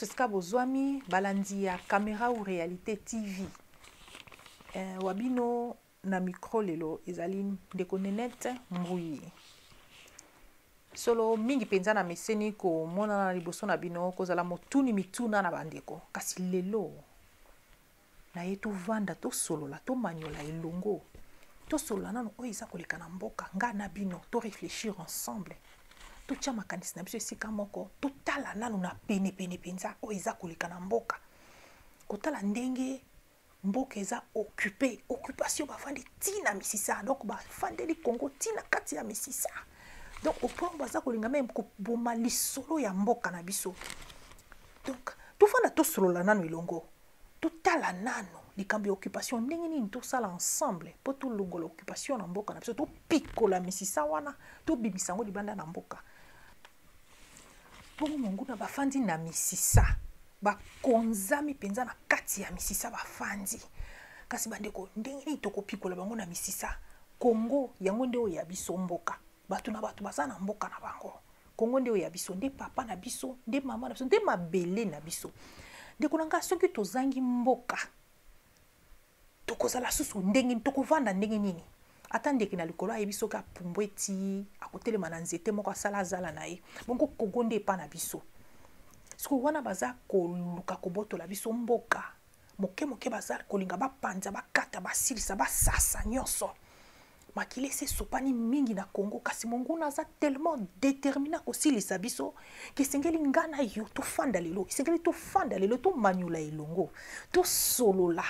nyonso esika bozwami balandi ya caméra ou réalité TV. Wabino na micro lelo ezali ndeko Nenette Mbuyi. Solo mingi penza na meseni ko mona na liboso na bino kozala motuni mituna na bandeko. Kasi lelo na yetu vanda to solola to manyola elongo. To solola nano oyo eza koleka na mboka nga na bino to réfléchir ensemble. To tia makanisi na biso esika moko to tala nano na pene penza oyo eza koleka na mboka. Kotala ndenge mboka eza occupation bafandi tina misisa donc bafandeli Congo tina kati ya misisa. Donc au point baza kolinga même koboma lisolo ya mboka na biso. Donc tofanda to solola nano elongo. Totala nano likambi occupation ndenge nini tosala ensemble po tolongola occupation na mboka na biso to pikola misisa wana to bimisango libanda na mboka. Bongo monguna bafandi na misisa bakonzami penza na kati ya misisa bafandi. Kasi bandeko ndenge nini tokopikola bango na misisa Congo yango nde oyo ya biso mboka. Batu na batu baza na mboka na bango. Congo nde oyo ya biso nde papa na biso nde mama na biso nde mabele na biso. Ndeko nanga soki tozangi mboka tokozala susu ndenge tokovanda ndenge nini ata ndeke na likolo ayebi soki apumbweti akotelema na nzete moko asala zala na ye bongo Congo nde epa na biso siko wana baza koluka kobotola biso mboka moke baza kolinga bapanza bakata basilisa basasa nyonso makili ese sopani mingi na Congo kasi monguna aza tellement déterminé kosilisa biso kesengeli ngana yo tofanda lelo esengeli tofanda lelo to manyola elongo to solola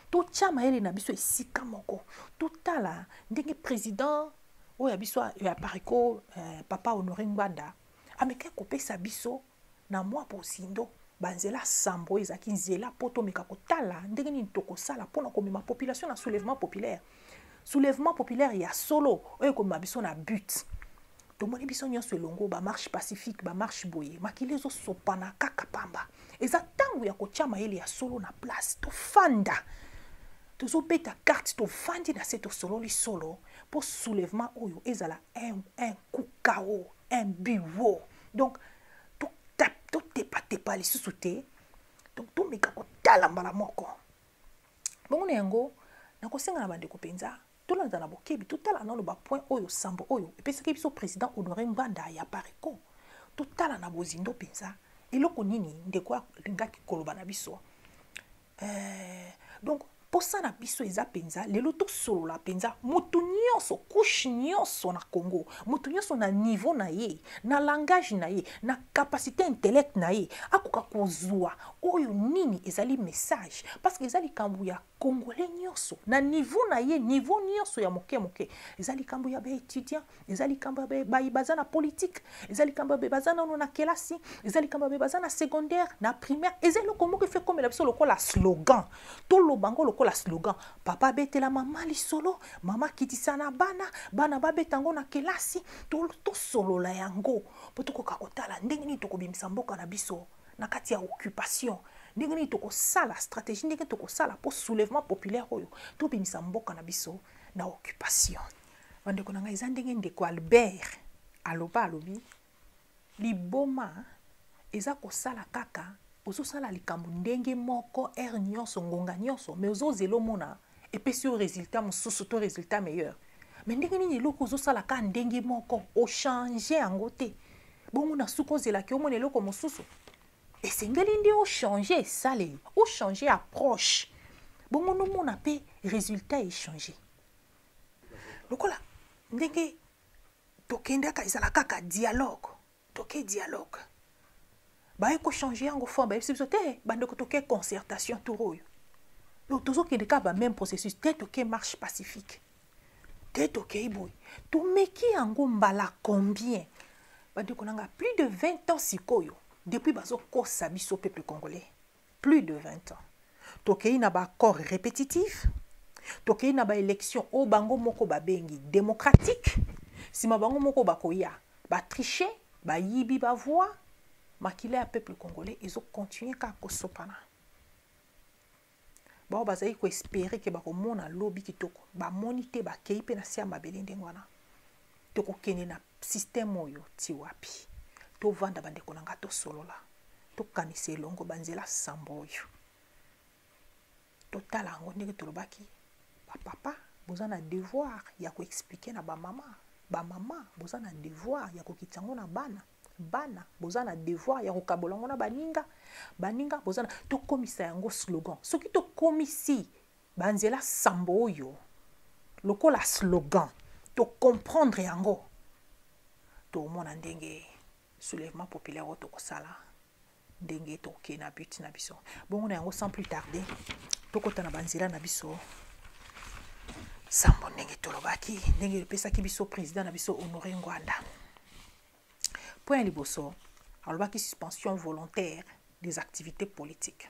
to chama ele na biso esika moko totala ndenge président oya biso ya pariko papa Honoré Ngwanda ameke kopesa biso na mwa posindo banzela sambo ezaki nzela poto meka kotala ndenge nini tokosala pona komema population na soulèvement populaire. Soulèvement populaire ya solo oyo komema biso na but. Tomoni biso nyonso elongo ba marche pacifique ba marche boye makili ezo sopana kaka pamba. Eza tangu ya kochama ele ya solo na place to fanda. Tozo beta carte to fandi na seto solo li solo pour soulèvement oyo ezala un coup KO, un biwo. Donc to tepa li susute. Donc to meka kotala mbala moko. Bongo yango na kosenga na bande kopenza tolanda na bokebi totala na lo ba point oyo sambo oyo epesaki biso président Honoré Ngwanda ya pariko totala na bozindo penza eloko nini ndeko lingaki koloba na biso donc posa na biso eza penza lelo to solo la penza mutu nyonso couche nyonso na Congo mutu nyonso na niveau na ye na langage na ye na capacité intellect na ye akoka kozwa oyo nini ezali message parce que ezali kambu ya Congolais nyonso na niveau na ye niveau nyonso ya moke ezali kambu ya ba étudiant ezali kambu ba baza na politique ezali kambu ba baza na kelasi ezali kambu ba baza na secondaire na primaire ezali lokomo ke fait comme la biso lokola slogan to lobango lokola slogan papa betela mama lisolo mama kitisa na bana babetango na kelasi to solola yango po tokoka kotala ndenge ni tokobimisa mboka na biso na kati ya occupation ndenge ni tokosala stratégie ndenge tokosala pour soulèvement populaire oyo to bimisa mboka na biso na occupation bandeko nanga eza ndenge ndeko Albert alobi liboma eza kosala kaka ozosala likambo ndenge moko nyonso ngonga nyonso mais ozozelo mona epesi o résultat mosusu to résultat meilleur mais ndenge nini eloko ozosala ka ndenge moko o changer yango te bongo na suko zelaki omona eloko mosusu esengeli ndi o changer esaleli o changer approche bongo nomona pe résultat échanger lokola ndenge tokendaka ezala kaka dialogue dialogue ba eko changer yango forme ba biso te bandeko toke concertation toroyo lo tozokende ka ba même processus te toke marche pacifique te toke iboy to meki yango mbala combien bandeko nanga plus de 20 ans sikoyo depuis bazo kosa biso peuple congolais plus de 20 ans toke na ba accord répétitif toke na ba élection o bango moko ba bengi démocratique sima bango moko bakoya ba tricher ba yibi ba voix makile ya peuple congolais ils ont continué ka kosopana ba bazai ko espérer que ba komona lobby kitoko ba moniter ba keipe na sia mabele ndengwana toko kene na système oyo ti wapi to vanda bandeko nanga to solola tokanisa elongo banzela sambo oyo totala yango ndenge tolobaki bapapa boza na devoir ya koexplike na bamama boza na devoir ya kokita yango na bana boza na devoir ya kokabola yango na baninga boza na tokomisa yango slogan soki tokomisi banzela sambo oyo lokola slogan tocomprendre yango tomona ndenge soulèvement populaire oyo tokosala ndenge toke na but na biso bongo na yango sans plus tarder tokota na banzela na biso sambo ndenge tolobaki ndenge epesaki biso président na biso Honoré Ngwanda. Point liboso alobaki suspension volontaire des activités politiques.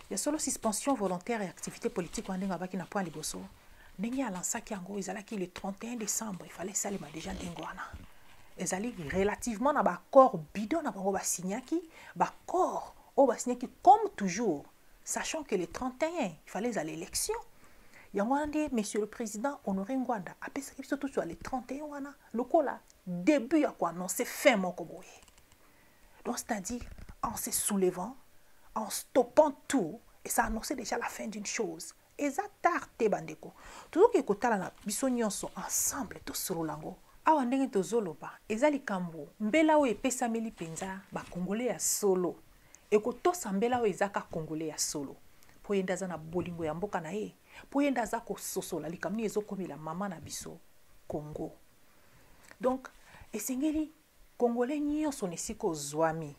Il y a solo suspension volontaire et activités politiques wana ndenge alobaki na point liboso ndenge alansaki yango ezalaki le 31 décembre il fallait salima déjà ndenge wana ezali relativement na baccord bidon na bango basignaki baccord oyo basignaki comme toujours sachant que le 31 il fallait à l'élection. Yango ande monsieur le président Honoré Ngwanda apesaki biso tout sur le 31 wana lokola début ya ko annoncer fin moko boye. Donc c'est-à-dire en se soulevant, en stoppant tout et ça annonçait déjà la fin d'une chose. Eza tarte bandeko. Tout ke kotala na biso nyonso ensemble to sololango. Awa ndenge tozoloba eza likambo mbela oyo epesameli penza ba congolais ya solo. Ekotosa mbela oyo ezaka congolais ya solo. Po yenda za na bolingo ya mboka na ye. Po yenda za ko sosola likamni ezokomela mama na biso Congo. Donc esengeli congolais nyonso nesiko zwami.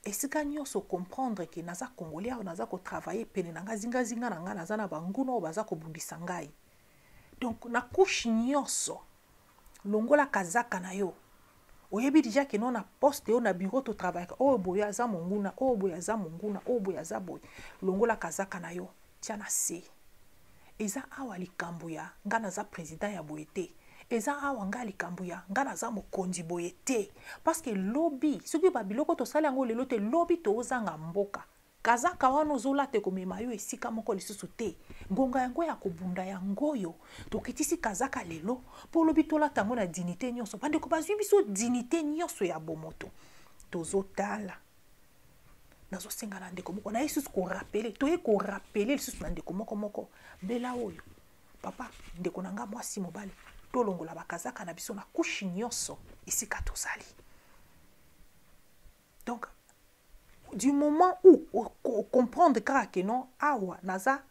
Esika nyonso comprendre que naza congolais ou naza ko travailler pene na zinga na nga naza na banguna o baza ko bundisa ngai. Donc na couche nyonso longola kazaka na yo. Oyebi déjà que non na poste o na bureau to travail o boya za monguna o boya za monguna o boya za boy longola kazaka na yo tiana se eza awa likambo ya ngana za président ya boyete eza awa nga likambo ya ngana za mokonzi boyete parce que lobby soki ba biloko to sala yango lelo te lobby to ozanga mboka kazaka wana ozola te komema yo esika moko lisusu te ngonga yango ya kobunda yango yo tokitisi kazaka lelo po lobi tolata yango na dignité nyonso bandeko bazwi biso dignité nyonso ya bomoto tozotala nazosenga na ndeko moko na lisusu korapele toye korapele lisusu na ndeko moko mbela oyo papa ndeko nanga mwasi mobali tolongola bakazaka na biso na couche nyonso esika tozali. Donc du moment où on comprend que non awa naza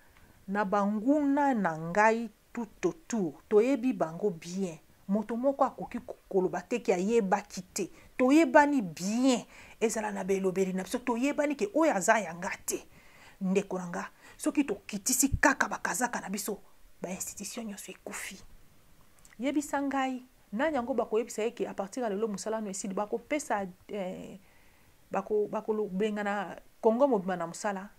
na banguna na ngai tout autour toyebi bango bien moto moko akoki koloba te ki ayeba kite toyebani bien ezala na belobeli na biso toyebani ke oyo aza yanga te ndeko nanga soki tokitisi kaka bakazaka na biso ba institution nyonso ekufi yebisa ngai nani yango bakoyebisa ye ke a partir ya lelo musala no esili bakopesa bako benga na Congo mobima na musala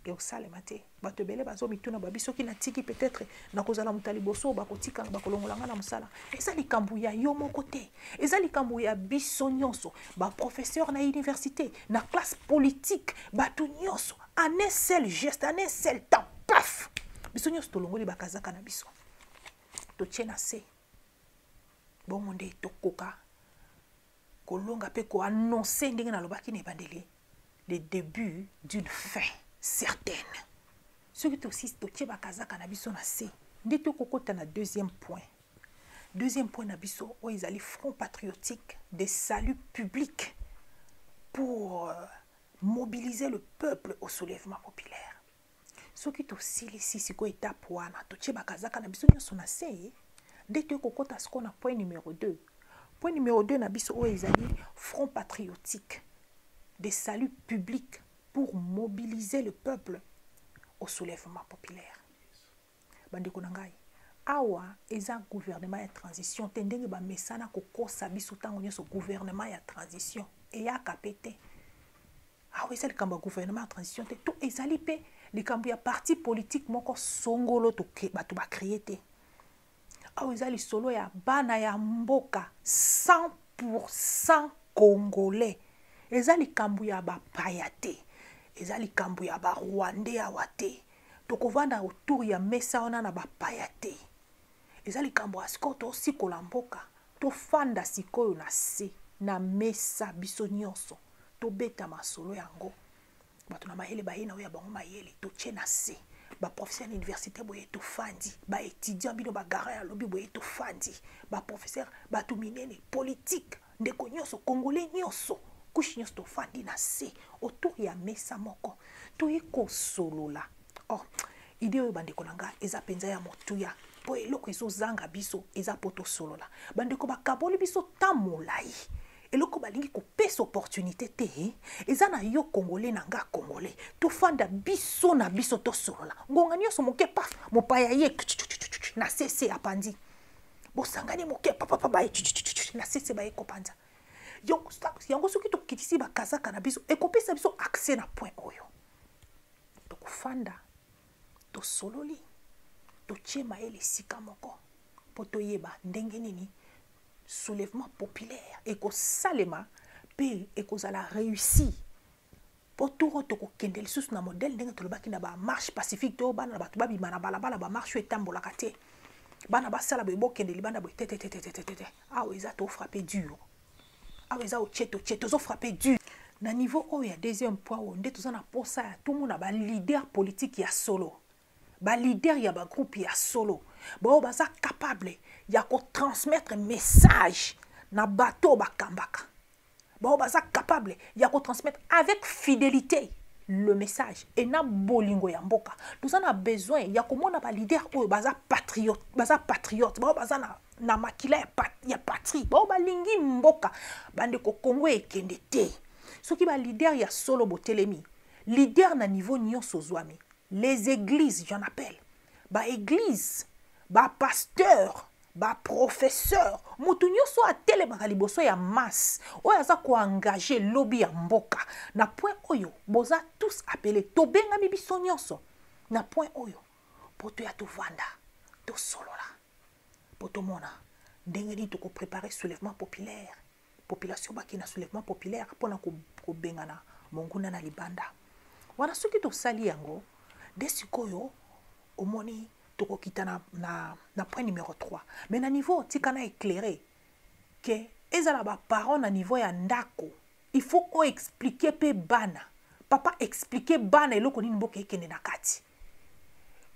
ke osalema te bato ebele bazo mituna babiso ki na tiki peut-être na kozala mutali boso bakotika bakolongolanga na musala eza likambo ya yo moko te eza likambo ya biso nyonso ba professeur na université na classe politique bato nyonso en un seul geste en un seul temps paf biso nyonso tolongoli bakazaka na biso totiena se bongo nde tokoka kolonga pe ko annoncer ndenge na lobaki ne bandele le début d'une fin certaine. Ce qui est aussi totie bakazaka na biso na se nde tokokota na deuxième point na biso o ezali front patriotique de salut public pour mobiliser le peuple au soulèvement populaire. Ce qui est aussi ici siko étape wana totie bakazaka na biso nyonso na se nde tokokota siko na point numéro 2. Point numéro 2 na biso o ezali front patriotique de salut public pour mobiliser le peuple au soulèvement populaire. Bandeko nangai awa eza gouvernement ya transition te ndenge ba mesana kokosa biso tango nyonso gouvernement ya transition e ya kapete awa eza likambo ya gouvernement ya transition te to ezali pe likambo ya parti politique moko songolo to bato ba créer te awa eza lisolo ya bana ya mboka 100% congolais eza likambo ya bapaya te eza likambo ya ba rwandais awa te tokovanda autour ya mesa wana na bapaya te eza likambo asiko tosikola mboka tofanda sikoyo na se na mesa biso nyonso tobeta masolo yango bato na mayele baye na oya bango mayele totie na se ba professeur à l'université boye to fandi ba étudiant bino ba gara ya lobi boye to fandi ba professeur bato minene politique ndeko nyonso congolais nyonso couche nyonso to fandi na se autour ya mesa moko toye kosolola oh idée oyo bandeko na nga eza penza ya motuya po eloko ezozanga biso eza po tosolola bandeko bakaboli biso ta molai eloko balingi kopesa opportunité te eza na yo congolais na nga congolais tofanda biso na biso tosolola ngonga nyonso moke paf mopaya ye na sese apandi bosangani moke papa baye na sese baye kopanza yango soki tokitisi bakazaka na biso ekopesa biso accès na point oyo tokofanda tosololi totie mayele esika moko po toyeba ndenge nini soulèvement populaire ekosalema pe ekozala réussi po toro tokokende lisusu na modèle ndenge tolobaki na ba marche pacifique to bana bato babima na balabala ba marche etambolaka te bana basala boye bokende libanda boye tete awa eza to frappé dur awa eza ocheto tozo frappé dur na niveau oyo ya deuxième point oyo nde toza na posa ya tout mona ba leader politique ya solo ba leader ya ba groupe ya solo bao baza capable ya ko transmettre message na bateau bakambaka bao baza capable ya ko transmettre avec fidélité le message et na bolingo ya mboka nous en a besoin ya komona ba leader oyo baza patriote bao baza na makila ya patrie bao balingi mboka bande ko Congo ekende te soki ba leader ya solo botelemi leader na niveau nyonso zwami les églises j'en appelle ba église ba pasteur ba professeur mutu nyonso atelemaka liboso ya masse oyo aza koengage lobby ya mboka na point oyo boza tous appelés tobengami biso nyonso na point oyo po toya tovanda tosolola po tomona ndenge nini tokoprépare soulèvement populaire population bakina soulèvement populaire mpona kobengana monguna na libanda wana soki tosali yango nde sikoyo omoni tokokita na point numéro 3 mais na niveau tikana éclairé que ezala ba parole na niveau ya ndako il faut qu'on expliquer pe bana papa expliquer bana eloko nini mboka ekende na kati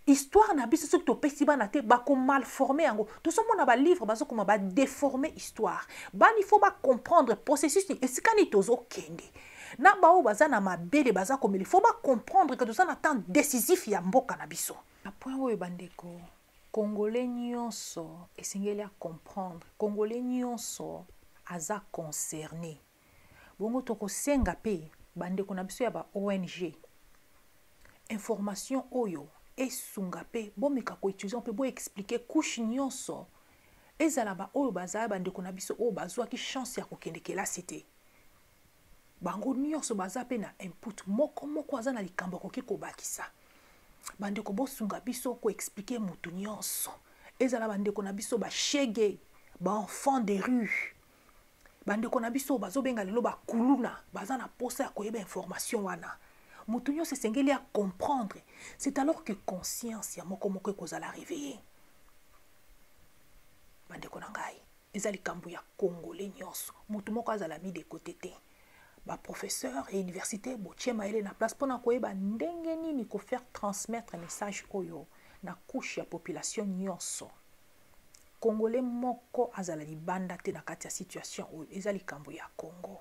histoire na biso soki topesi bana te bako malformer yango tosomona ba livre bazokoma ba déformer histoire bana il faut ba comprendre processus esika ni tozokende na bao baza na mabele baza komeli il faut ba comprendre que toza na temps décisif ya mboka na biso na point oyo bandeko congolais nyonso esengeli a comprendre congolais nyonso aza concerné bongo tokosenga pe bandeko na biso ya ba ONG information oyo esunga pe bomeka ko étudiant pe bo expliquer couche nyonso ezala ba oyo baza bandeko na biso oyo bazwaki chance ya kokende kelasi te bango nyonso baza pe na input moko aza na likambo koki kobakisa bandeko bosunga biso ko expliquer mutu nyonso ezala bandeko na biso ba shege ba enfant de rue bandeko na biso bazobenga lelo ba kuluna baza na posa ya koyeba information wana mutu nyonso esengeli à comprendre c'est alors que conscience ya moko ekozala réveillé bandeko na ngai ezali likambo ya congolais nyonso mutu moko azala mi de côté te ba professeur et université botie maele na place pona koyeba ndenge nini ko faire transmettre message oyo na couche ya population nyonso congolais moko azala libanda te na kati ya situation oyo ezali likambo ya Congo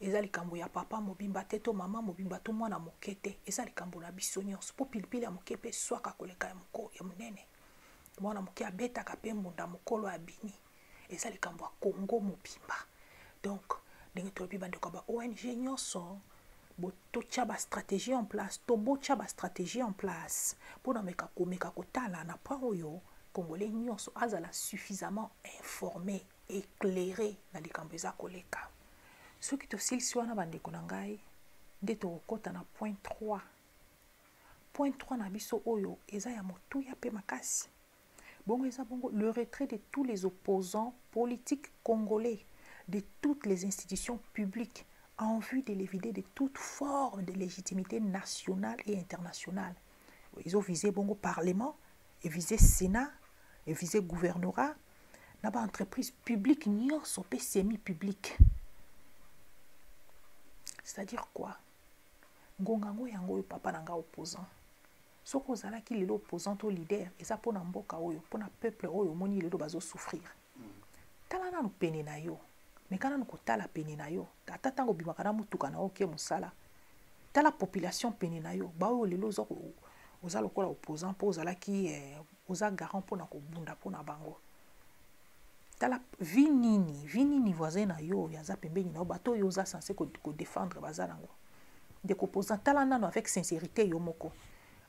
ezali likambo ya papa mobimba te to mama mobimba to mwana moke te ezali likambo na biso nyonso po pilipili ya moke pe swaka koleka ya moko ya munene mwana moke abetaka pe mbunda mokolo ya bini ezali likambo ya Congo mobimba donc ndenge tolobi bandeko ba ONG nyonso bototia ba stratégie en place to botia ba stratégie en place pona meka kotala na point oyo congolais nyonso azala suffisamment informé éclairé na likambo eza koleka soki tosilisi wana bandeko na ngai nde tokokota na point 3 point 3 na biso oyo eza ya motuya pe makasi bongo eza bongo le retrait de tous les opposants politiques congolais de toutes les institutions publiques en vue de l'éviter de toute forme de légitimité nationale et internationale. Ils ont visé bongo parlement, et visé sénat, et visé gouvernorat, n'a pas entreprise publique ni semi-publique. C'est-à-dire quoi? Ngongango yango oyo papa nanga opposant. Soko ozalaki lelo opposant to leader, eza pona mboka oyo, pona peuple oyo moni lelo bazo souffrir. Tala nanu pene na yo. Mekana nuko tala pene na yo. Ata tango bimaka na mutuka na oke musala. Tala population pene na yo. Ba oyo lelo oza lokola opposant po ozalaki oza garant pona ko bunda pona bango. Tala vinini voisin na yo yaza pembeni na yo bato yo oza censé ko défendre baza nango. De opposant tala nanu avec sincérité yo moko.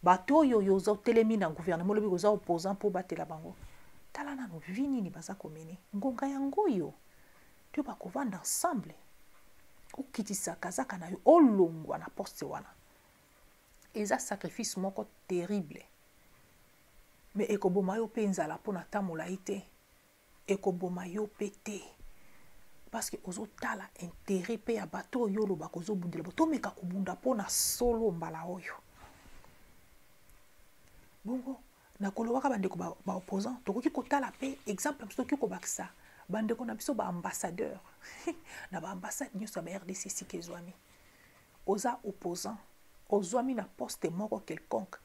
Bato yo oza telemi na gouvernement lobi oza opposant po batela bango. Tala nanu vinini baza komene. Ngonga yango yo. Tu ba kovanda ensemble. Okitisa kazaka na yo olongwa na poste wana. Eza sacrifice moko terrible. Mais ekoboma yo pe nzala pona tamola ite. Ekoboma yo pété. Parce que ozo tala intérêt pe ya bato yo lo bakozo bundela. To meka kubunda pona solo mbala oyo. Bongo na kolowaka bandeko ba opposant tokoki kotala pe exemple tokoki ko bakisa bandeko na biso ba ambassadeur na ba ambassade nyonso ba RDC sikezwami. Oza opposant ozwami na poste moko quelconque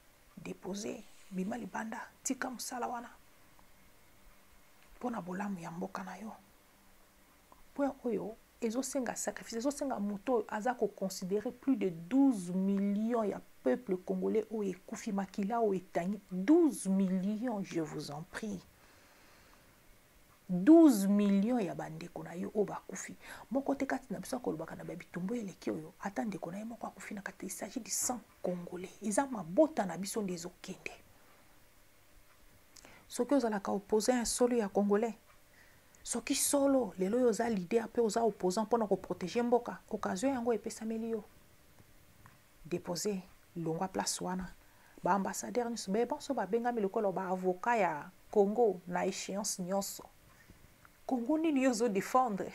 déposé bima libanda tika musala wana pona bolamu ya mboka na yo. Point oyo ezosenga sacrifice ezosenga moto aza ko considérer plus de 12 millions ya peuple congolais oyo ekufi makila oyo etangi 12 millions, je vous en prie. 12 millions ya bandeko na yo oyo bakufi. Moko te kati na biso kolobaka na babitumbo eleki oyo ata ndeko na ye moko akufi na kati. Il s'agit de 100 congolais. Eza mabota na biso ndezo kende. Soki ozalaka opposé un solo ya congolais. Soki solo lelo yo oza leader pe oza opposant mpona koprotéger mboka. Occasion yango epesameli yo. Déposer longwa place wana. Ba ambassadeur nyonso banso babengami lokola ba avocat ya Congo na échéance nyonso. Congo nini yo zo défendre.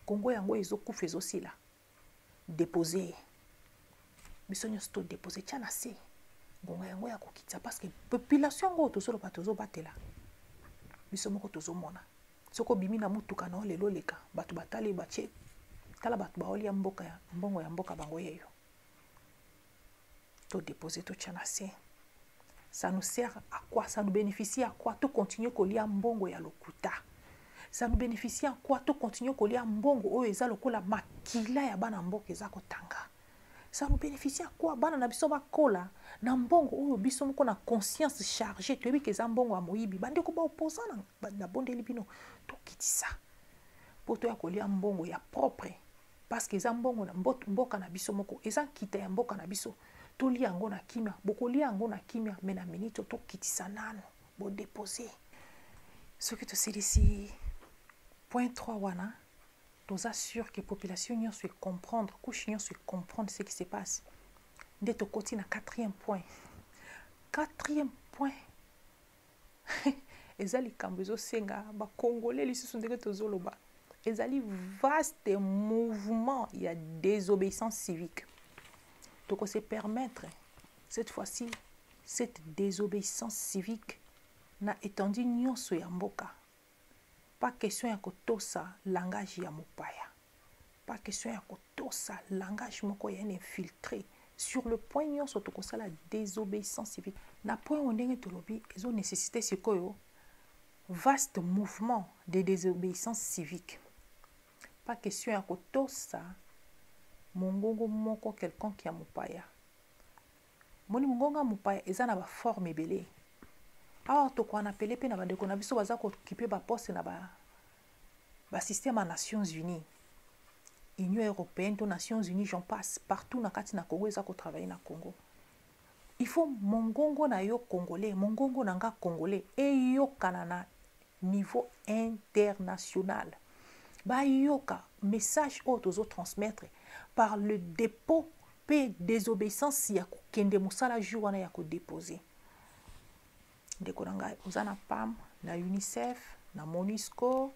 Congo yango ezokufa ezosila. Déposer. Biso nyonso to déposer tchana se. Ngonga yango ya kokitsa parce que population ngo tozolo ba tozo batela. Biso moko tozomona. Soko bimi na mutuka na lelo leka batu batali bache tala batu baoli ya mboka ya mbongo ya mboka bango yeyo. To déposer to tchanase. Ça nous sert à quoi? Ça nous bénéficie à quoi? To continuer kolia mbongo ya lokuta. Ça nous bénéficie à quoi? To continuer kolia mbongo oyo eza lokola makila ya bana mboka eza kotanga. Ça nous bénéficie à quoi? Bana na biso bakola na mbongo oyo biso moko na conscience chargée toyebi ke eza mbongo ya moyibi bandeko ba opposant na bondeli bino to kitisa. Poto ya kolia mbongo ya propre parce que eza mbongo na mboka na biso moko eza kita ya mboka na biso. To lia yango na kimia bokolia yango na kimia me na minute to kitisa nano bo déposer. Ce que to silisi point 3 wana nous assure que la population n'y se comprendre, couche n'y se comprendre ce qui se passe. Dès to continue à 4e point. 4e point. Ezali kambezo senga ba congolais li sont de tozoloba. Ezali vaste mouvement, il y a désobéissance civique. Donc on se permettre cette fois-ci cette désobéissance civique na étendue nyonso ya mboka. Pas question ya kotosa langage ya mopaya. Pas question ya kotosa langage moko ya infiltré. Sur le point nyonso tokosa la désobéissance civique. Na point ondenge tolobi ezo nécessité sikoyo vaste mouvement de désobéissance civique. Pas question ya kotosa mongongo moko quelconque ya mopaya. Moni mongongo ya mopaya eza na ba forme ebele. Ah, to ko na appeler pe na bandeko na biso baza ko occuper ba poste na ba système à Nations Unies. Union européenne, to Nations Unies, j'en passe partout na kati na Congo eza ko travailler na Congo. Il faut mongongo na yo congolais, mongongo na nga congolais et yo kanana niveau international. Ba yoka message auto transmettre par le dépôt pe désobéissance ya ko kende musala jour wana ya ko déposer. Ndeko na ngai oza na PAM, na UNICEF, na MONUSCO,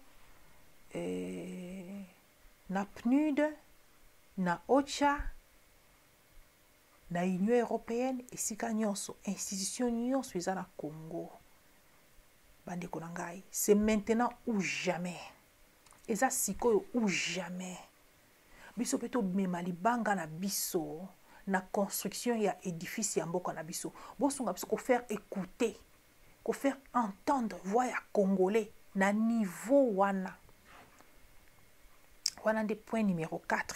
na PNUD, na OCHA, na Union européenne, esika nyonso, institution nyonso eza na Congo. Bandeko na ngai, c'est maintenant ou jamais. Eza sikoyo ou jamais. biso pe tomema libanga na biso na construction ya édifice ya mboka na biso bosunga biso faire écouter faire entendre voix ya congolais na niveau wana des point numéro 4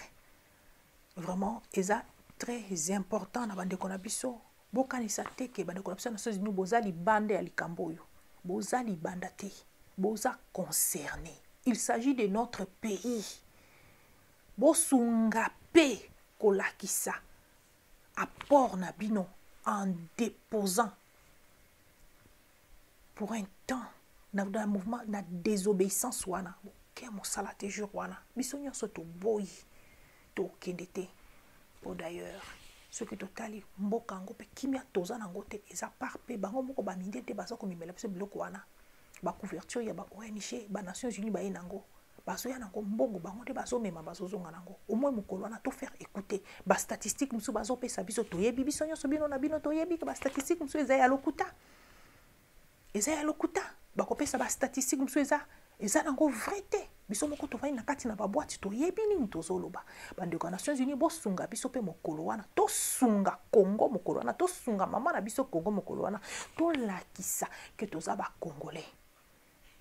vraiment eza très important na bandeko na biso bokanisa te ke bandeko na biso na sozi nous boza libanda ya likambo oyo boza libanda te boza concerné. Il s'agit de notre pays. Bosunga pe kolakisa apport na bino en déposant pour un temps dans un mouvement na désobéissance wana ke mosala te jour wana biso nyonso to boyi to kendete pour d'ailleurs ce que totali mboka ngo pe kimia toza na ngote eza par pe bango moko ba mindete baza ko mimela biso biloko wana ba couverture ya ba ONG ba Nations Unies ba yenango bazo ya nango mbongo bango te bazo mema bazo zonga nango au moins mokolo wana to faire écouter ba statistique musu bazo pesa biso to yebi biso nyonso bino na bino to yebi ba statistique musu eza ya lokuta ba ko pesa ba statistique musu eza nango vrai te biso moko to vani na kati na ba boîte to yebi nini to zoloba bandeko Nations Unies bo sunga biso pe mokolo wana to sunga Congo mokolo wana to sunga mama na biso Congo mokolo wana to lakisa que toza ba congolais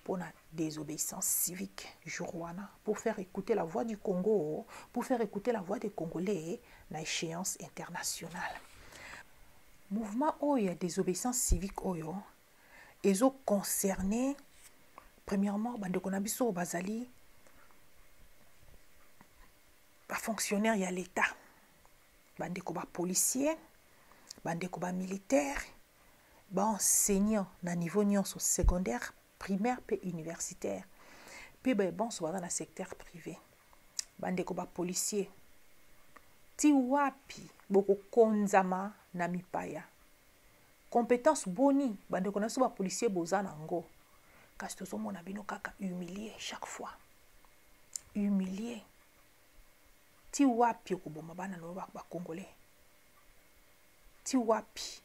pour la désobéissance civique jourwana, pour faire écouter la voix du Congo, pour faire écouter la voix des Congolais na échéance internationale. Mouvement oyo désobéissance civique oyo ezo concerné premièrement bandeko na biso bazali ba fonctionnaire ya l'état, bandeko ba policier, bandeko ba militaire, ba enseignant na niveau nyonso secondaire primaire pe universitaire pe bon so dans le secteur privé bandeko ba policier ti wapi boko konzama na mipaya compétence boni bandeko na so ba policier boza nango kasi tozo mona bino kaka humilier chaque fois humilier ti wapi ko boma bana no ba congolais ti wapi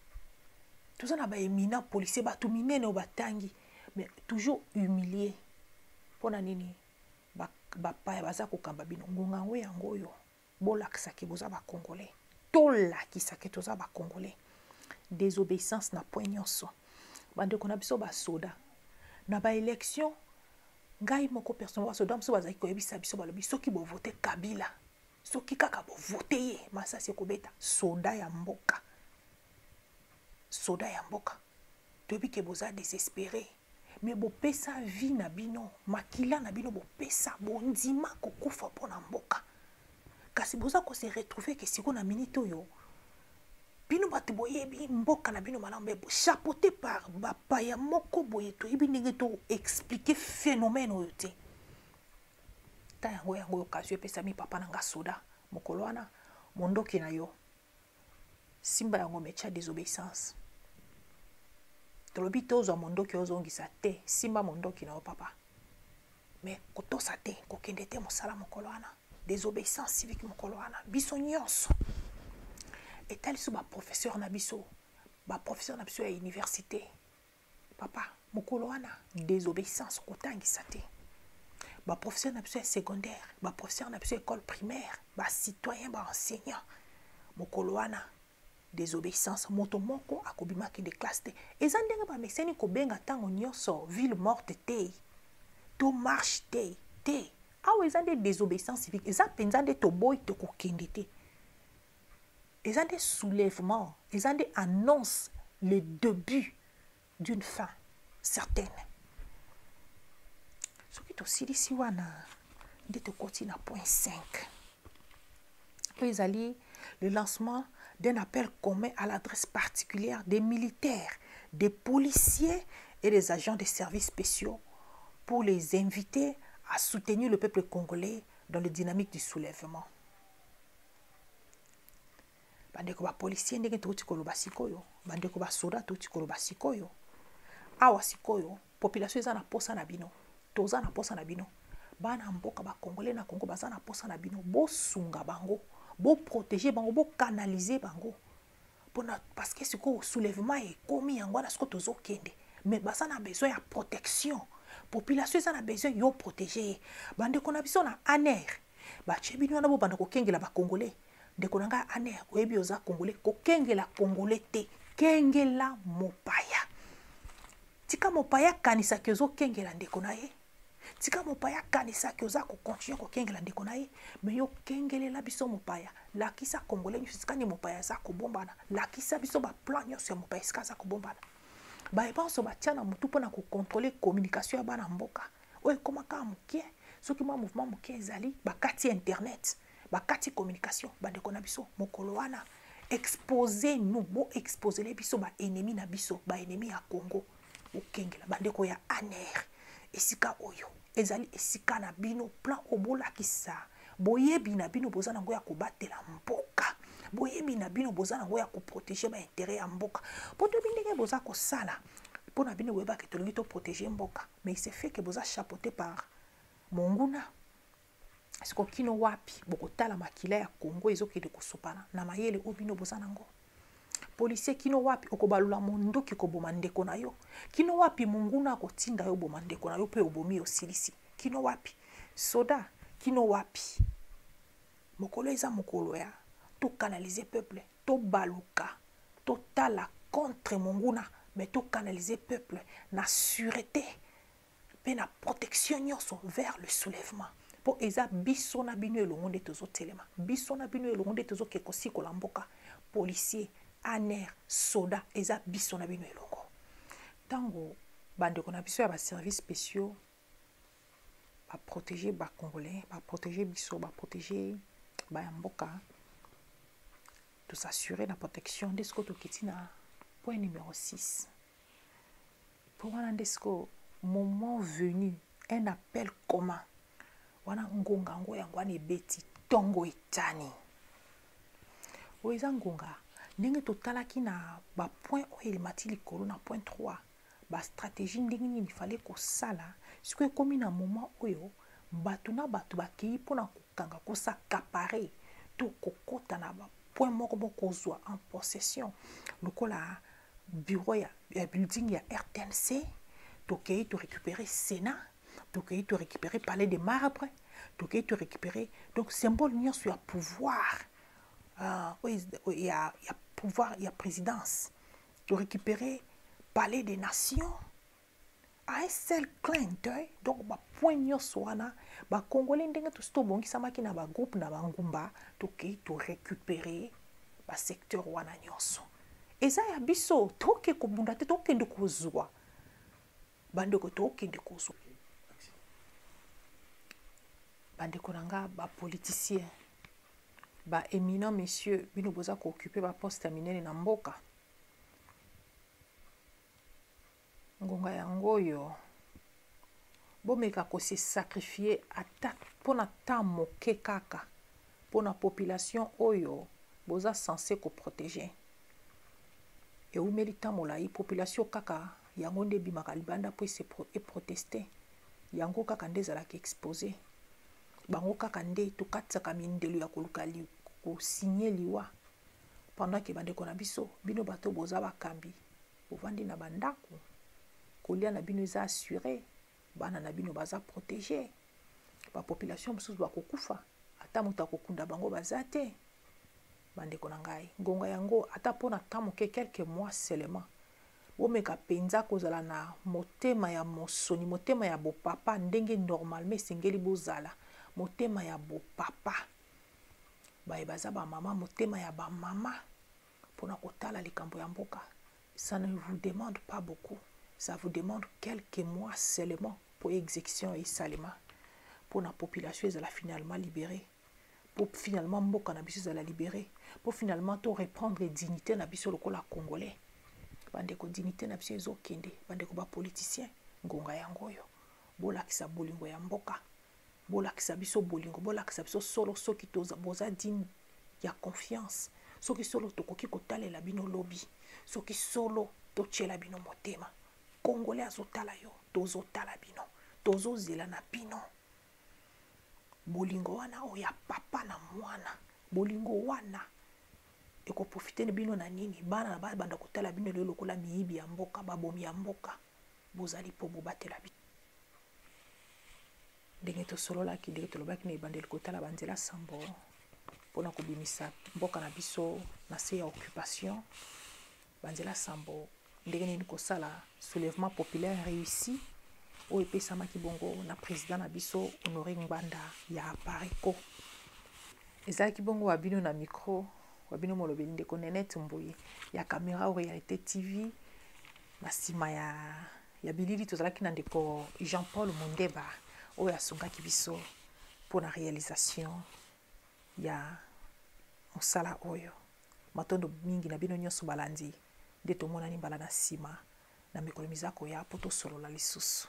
tozo na ba éminent policier ba tu minene o batangi mais toujours humilié pour nini ba paya baza kokamba bino ngonga ngo yango yo bolakisa ke boza ba congolais tolakisa ke toza ba congolais désobéissance na point nyonso bandeko na biso ba soda na ba élection ngai moko personnellement soda mso bazaki koyebisa biso balobi soki bo voter Kabila soki kaka bo voter ye masasi kobeta soda ya mboka tobi ke boza désespéré mais bo pesa vie na bino makila na bino bo pesa bondima kokufa pona mboka kasi boza ko se retrouver que siko na minute oyo bino batu boyebi mboka na bino malambe chapeauté par bapaya moko boye to yebi ndenge to expliquer phénomène oyo te ta yango occasion pesa mi papa na nga soda mokolo wana mondoki na yo simba yango mecha désobéissance tolobi tozo mondoki ozongisa te simba mondoki na papa mais kotosa te kokende te mosala mokolo wana désobéissance civique mokolo wana biso nyonso etali so ba professeur na biso ya université papa mokolo wana désobéissance kotangisa te ba professeur na biso ya secondaire ba professeur na biso école primaire ba citoyen ba enseignant mokolo wana désobéissance moto moko akobimaki de classe te eza ndenge ba meseni ko benga tango nyonso ville morte te to marche te awa eza de désobéissance civique eza penza nde to boy to kokende te eza de soulèvement eza de annonce le début d'une fin certaine soki tosilisi wana nde tokoti na point 5 po ezali le lancement d'un appel commun à l'adresse particulière des militaires, des policiers et des agents des services spéciaux pour les inviter à soutenir le peuple congolais dans la dynamique du soulèvement. Bandeko ba policier ndenge touti koloba sikoyo, bandeko ba soda touti koloba sikoyo. Awa sikoyo, population eza na posa na bino, toza na posa na bino. Bana mboka ba congolais na Congo baza na posa na bino, bo sunga bango. Bo protéger bango bo canaliser bango parce que ce que soulèvement est commis yango na ce que tozo kende mais basa na besoin de protection population ça na besoin yo protéger bande ko na biso na aner batie bino wana bobanda kokengela bakongolais ndeko na ngai aner oyebi oza congolais kokengela congolais te kengela mopaya tika mopaya kanisaki ozokengela ndeko na ye tika mopaya kanisaki oza kokontinue kokengela ndeko na ye me yo kengelela biso mopaya lakisa congolais nyonso esika nini mopaya aza kobombana lakisa biso baplan nyonso ya mopaya esika aza kobombana bayeba nyonso batia na motu mpona kokontrole communication ya bana mboka oyo ekomaka mokie soki mwa mouvement mokie ezali bakati internet bakati communication bandeko na biso mokolo wana expose nous bo exposele biso baennemi na biso baennemi ya Congo okengela bandeko ya aner esika oyo ezali esika na bino plan obolakisa boyebi na bino boza nango ya kobatela mboka boyebi na bino boza nango ya koprotéger baintérêt ya mboka po to bindenge boza kosala mpo na bino boyebaki tolingi toprotéger mboka mais il se fait que boza chapeauté par monguna siko kino wapi bokotala makila ya Congo ezokende kosopana na mayele o bino boza nango policier kino wapi okobalula mondoki koboma ndeko na yo kino wapi munguna akotinda yo boma ndeko na yo pe obomi osilisi kino wapi soda kino wapi mokolo eza mokolo ya to canaliser peuple to baluka to tala contre monguna mais to canaliser peuple na sûreté pe na protection nyonso vers le soulèvement po eza biso na bino elongo nde tozotelema biso na bino elongo nde tozokeko sikola mboka policier aner soda eza biso na bino elongo tango bandeko na biso ya baservice spéciaux baprotéger bacongolais baprotéger biso baprotéger baya mboka s'assurer la protection nde siko tokiti na point numéro 6 po wana nde siko moment venu un appel commun wana ngonga ngo yango wana ebeti tongo etani oyo eza ngonga ndenge totalaki na bapoint oyo elemati likolo na point 3 bastratégie ndenge nini fale kosala siko ekomi na moment oyo bato na bato bakei mpona kokanga kosakapare to kokota na bapoint moko bokozwa en possession lokola bureau ya building ya RTNC tokei to récupérer Sénat tokei to récupérer palais des marbres tokei to récupérer donc symbole nyonso ya pouvoir il y a pouvoir, il y a présidence. De récupérer palais des nations à un seul clin d'œil. Donc, point nyonso wana, ba Congolais ndenge to sto bongi samaki na ba groupe na ba ngumba, to récupérer ba secteur wana nyonso. Eza ya biso toke ko bunda te toke ndo kozwa. Bandeko toke ndo kozwa. Bandeko nanga ba politicien ba éminent messieurs bino boza ko occuper ba poste minene na mboka ngonga yango yo bomeka ko se sacrifier ata pona ta moke kaka pona population oyo boza censé ko protéger et ou mérita molai population kaka yango nde bimaka libanda po se protester yango kaka nde zala ki exposé bango kaka nde tokatsaka mindelo ya koluka signer liwa pendant que bandeko na biso bino bato boza bakambi bovandi na bandako kolia na bino eza assuré bana na bino baza protégé ba population mosusu bakokufa ata moto akokunda bango baza te bandeko na ngai ngonga yango ata pona tamoke quelques mois seulement bomeka penza kozala na motema ya mosoni motema ya bopapa ndenge normalement esengeli bozala motema ya bopapa baza ba mama motema ya ba mama pona kotala likambo ya mboka ça ne vous demande pas beaucoup ça vous demande quelques mois seulement pour exécution et salema pour la population ezala finalement libérée pour finalement mboka na biso ezala libérée pour finalement to reprendre dignité na biso lokola congolais bandeko dignité na biso ezokende bandeko ba politicien ngonga yango yo bolakisa bolingo ya mboka bolakisa biso bolingo bolakisa biso solo soki toza boza digne ya confiance soki solo tokoki kotalela bino lobi soki solo totiela bino motema congolais azotala yo tozotala bino tozozela na bino bolingo wana oya papa na mwana bolingo wana ekoprofite na bino na nini bana na banda kotala bino lelo lokola miyibi ya mboka babomi ya mboka bozali po bobatela bino ndenge tosololaki ndenge tolobaki na ebandeli kotala banzela sambo mpona kobimisa mboka na biso na se ya occupation. Banzela sambo ndenge nini kosala soulèvement populaire réussi oyo epesamaki bongo na président na biso Honoré Ngbanda ya Pareko. Ezalaki bongo wabino na micro wabino molobeli ndeko Nenette Mbuyi ya caméra au réalité TV. Na nsima ya bilili tozalaki na ndeko Jean-Paul Mundeba oyo asungaki biso mpona réalisation ya mosala oyo. Matondo mingi na bino nyonso balandi nde tomonani mbala na nsima na mikolo mizako ya po tosolola lisusu.